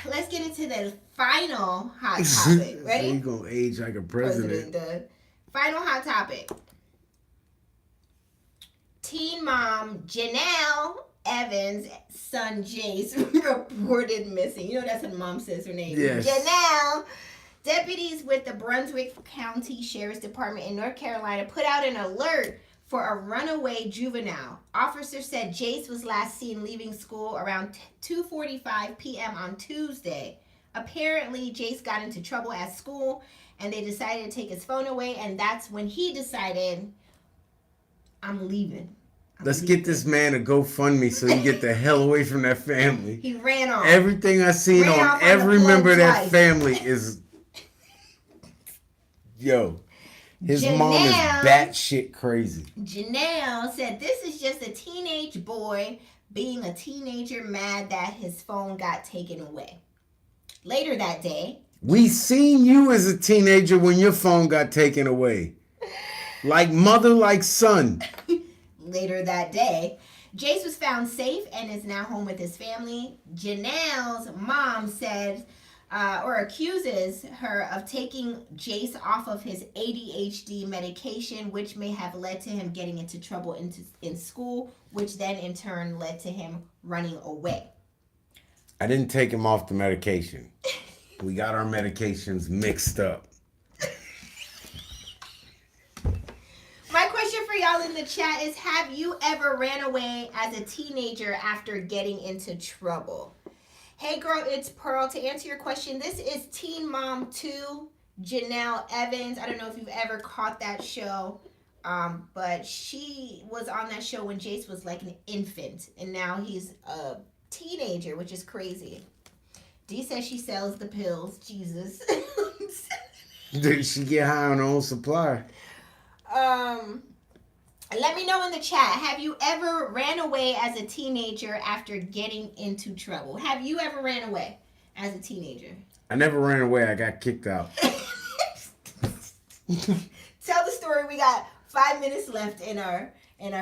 Let's get into the final hot topic. Ready? So you gonna age like a president. The final hot topic. Teen mom Jenelle Evans' son Jace reported missing. You know that's what mom says her name. Yes. Jenelle. Deputies with the Brunswick County Sheriff's Department in North Carolina put out an alert for a runaway juvenile. Officers said Jace was last seen leaving school around 2:45 p.m. on Tuesday. Apparently, Jace got into trouble at school, and they decided to take his phone away, and that's when he decided, I'm leaving. Let's get this man a GoFundMe so he get the hell away from that family. He ran off. Everything I seen on every member of that family is... Yo, his mom is batshit crazy. Jenelle said this is just a teenage boy being a teenager mad that his phone got taken away. Later that day... We seen you as a teenager when your phone got taken away. Like mother, like son. Later that day, Jace was found safe and is now home with his family. Janelle's mom said... or accuses her of taking Jace off of his ADHD medication, which may have led to him getting into trouble in school, which then in turn led to him running away. I didn't take him off the medication. We got our medications mixed up. My question for y'all in the chat is, have you ever ran away as a teenager after getting into trouble? Hey girl, it's Pearl. To answer your question, this is Teen Mom 2, Jenelle Evans. I don't know if you've ever caught that show, but she was on that show when Jace was like an infant, and now he's a teenager, which is crazy. Dee says she sells the pills. Jesus. Did she get high on her own supply? Let me know in the chat. Have you ever ran away as a teenager after getting into trouble? Have you ever ran away as a teenager? I never ran away. I got kicked out. Tell the story. We got 5 minutes left in our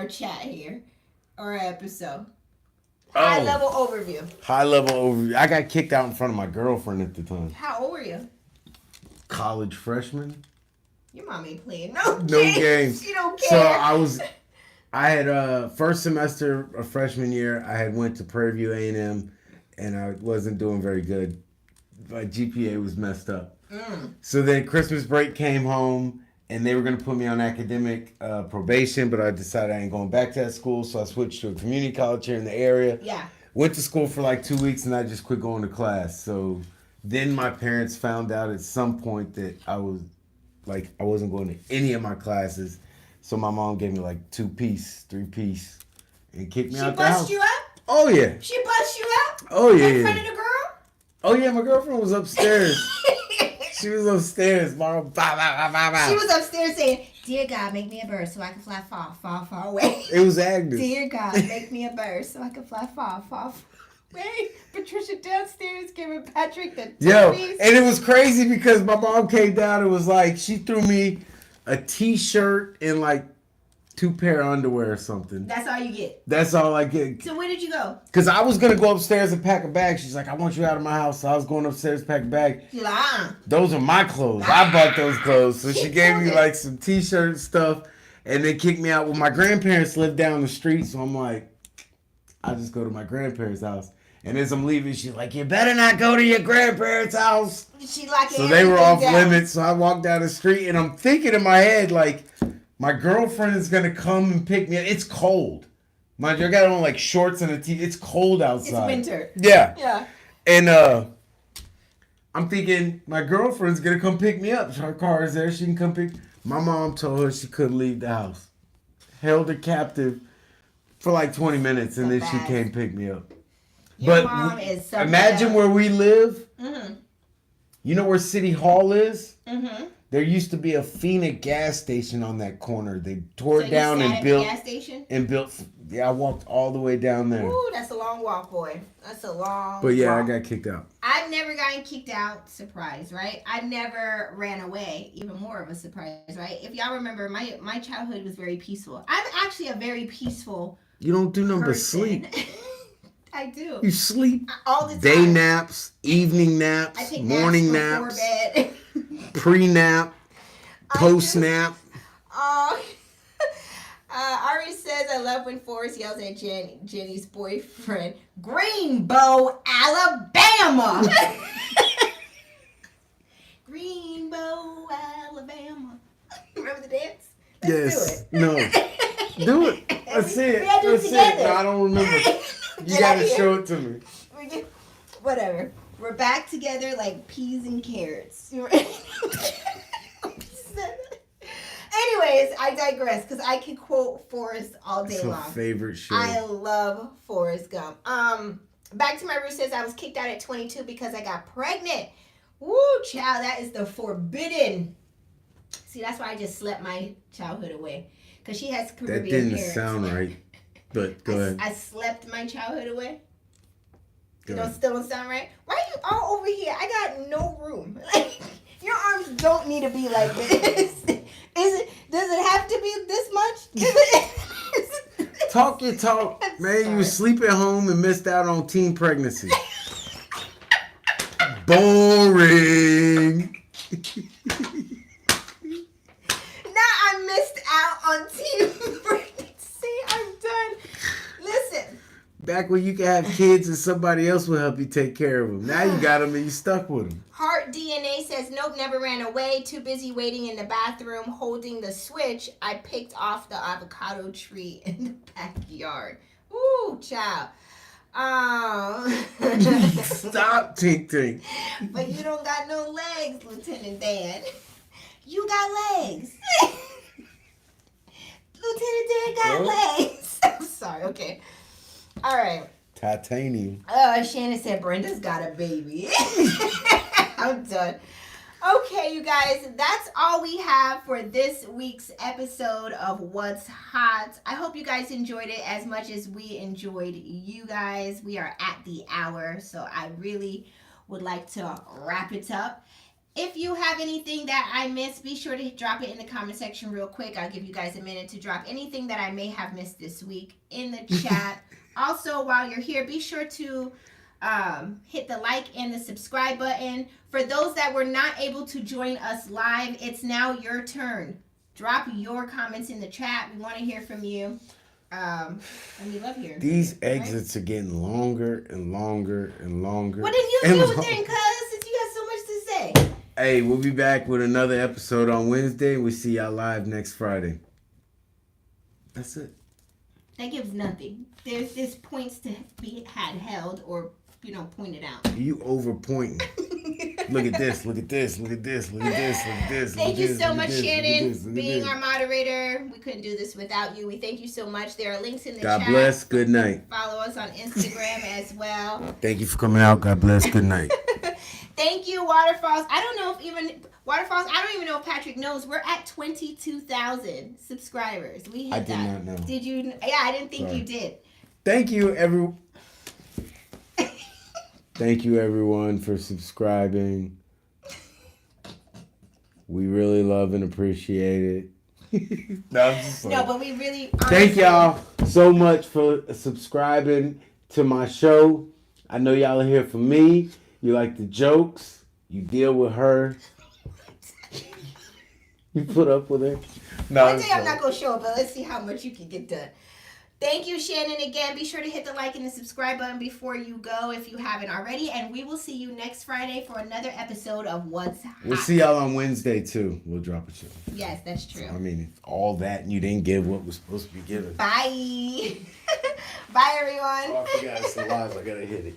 chat here, or episode. High level overview. High level overview. I got kicked out in front of my girlfriend at the time. How old were you? College freshman. Your mom ain't playing no games. She don't care. So I had first semester of freshman year, I had went to Prairie View A&M, and I wasn't doing very good. My GPA was messed up. So then Christmas break came home, and they were going to put me on academic probation, but I decided I ain't going back to that school, so I switched to a community college here in the area. Yeah. Went to school for like 2 weeks, and I just quit going to class. So then my parents found out at some point that I wasn't going to any of my classes. So my mom gave me like 2-piece, 3-piece, and kicked me out the house. She bust you up? Oh, yeah. She bust you up? Oh, yeah. In front of the girl? Oh, yeah. My girlfriend was upstairs. She was upstairs, mom. Bah, bah, bah, bah, bah. She was upstairs saying, "Dear God, make me a bird so I can fly far, far, far away." It was Agnes. Dear God, make me a bird so I can fly far, far, far away. Patricia downstairs giving Patrick the tubbies. And it was crazy because my mom came down and was like, she threw me a t-shirt and like 2 pair of underwear or something. That's all you get? That's all I get. So where did you go? Because I was going to go upstairs and pack a bag. She's like, I want you out of my house. So I was going upstairs to pack a bag. She's like, Those are my clothes. I bought those clothes. So she gave me like some t-shirt stuff and then kicked me out. Well, my grandparents lived down the street. So I'm like, I'll just go to my grandparents' house. And as I'm leaving, she's like, you better not go to your grandparents' house. So they were off limits. So I walked down the street and I'm thinking in my head, like, my girlfriend is going to come and pick me up. It's cold. Mind you, I got on like shorts and a tee. It's cold outside. It's winter. Yeah. Yeah. And I'm thinking my girlfriend's going to come pick me up. Her car is there. She can come pick. My mom told her she couldn't leave the house. Held her captive for like 20 minutes and then she came pick me up. Your mom is so imagine where we live. Mm-hmm. You know where City Hall is? Mm-hmm. There used to be a Phoenix gas station on that corner. They tore it down you sat and at built. The gas station? And built. Yeah, I walked all the way down there. Ooh, that's a long walk, boy. That's a long. But yeah, walk. I got kicked out. I've never gotten kicked out. Surprise, right? I've never ran away. Even more of a surprise, right? If y'all remember, my childhood was very peaceful. I'm actually a very peaceful. You don't do nothing but person. sleep. I do. You sleep all the time. Day naps, evening naps, I take morning naps, bed. Pre-nap, post-nap. Ari says, I love when Forrest yells at Jenny's boyfriend, Greenbow, Alabama. Greenbow, Alabama. Remember the dance? Let's do it. No. Do it. Let's see it. Let's see it. No, I don't remember. You gotta show it to me. Whatever. We're back together like peas and carrots. Anyways, I digress because I can quote Forrest all day long. Favorite show. I love Forrest Gump. Back to my roots says I was kicked out at 22 because I got pregnant. Woo, child, that is the forbidden. See, that's why I just slept my childhood away because she has Caribbean That didn't parents. sound right. But go ahead. I slept my childhood away. Go Still don't sound right. Why are you all over here? I got no room. Your arms don't need to be like this. Does it have to be this much? Talk your talk. Man, you sleep at home and missed out on teen pregnancy. Boring. Now I missed out on teen pregnancy. I'm done. Listen. Back when you could have kids and somebody else will help you take care of them. Now you got them and you stuck with them. Heart DNA says, nope, never ran away. Too busy waiting in the bathroom, holding the switch. I picked off the avocado tree in the backyard. Ooh, child. Stop, Tink Tink. But you don't got no legs, Lieutenant Dan. You got legs. Lieutenant Dan got legs. I'm sorry, okay. All right. Titanium. Shannon said Brenda's got a baby. I'm done. Okay, you guys, that's all we have for this week's episode of What's Hot. I hope you guys enjoyed it as much as we enjoyed you guys. We are at the hour, so I really would like to wrap it up. If you have anything that I missed, be sure to drop it in the comment section real quick. I'll give you guys a minute to drop anything that I may have missed this week in the chat. Also, while you're here, be sure to hit the like and the subscribe button. For those that were not able to join us live, it's now your turn. Drop your comments in the chat. We want to hear from you. And we love hearing from These you, exits are getting longer and longer and longer. What did you do then, cuz? Since you got so much to say. Hey, we'll be back with another episode on Wednesday. We see y'all live next Friday. That's it. That gives nothing. There's points to be held or, pointed out. You over pointing. Look at this, look at this, look at this, look at this, look at this. Thank you so much, Shannon, being our moderator. We couldn't do this without you. We thank you so much. There are links in the chat. God bless. Good night. Follow us on Instagram as well. Thank you for coming out. God bless. Good night. Thank you, Waterfalls. I don't even know if Patrick knows. We're at 22,000 subscribers. We hit I did not know. Did you? Yeah, I didn't think you did. Thank you, Thank you, everyone, for subscribing. We really love and appreciate it. No, but we really... Thank y'all so much for subscribing to my show. I know y'all are here for me. You like the jokes. You deal with her. You put up with her. No, one day I'm not going to show up, but let's see how much you can get done. Thank you, Shannon. Again, be sure to hit the like and the subscribe button before you go if you haven't already. And we will see you next Friday for another episode of What's Hot. We'll see y'all on Wednesday, too. We'll drop a show. Yes, that's true. So, I mean, all that and you didn't give what was supposed to be given. Bye. Bye, everyone. Oh, I forgot it's live. I got to hit it.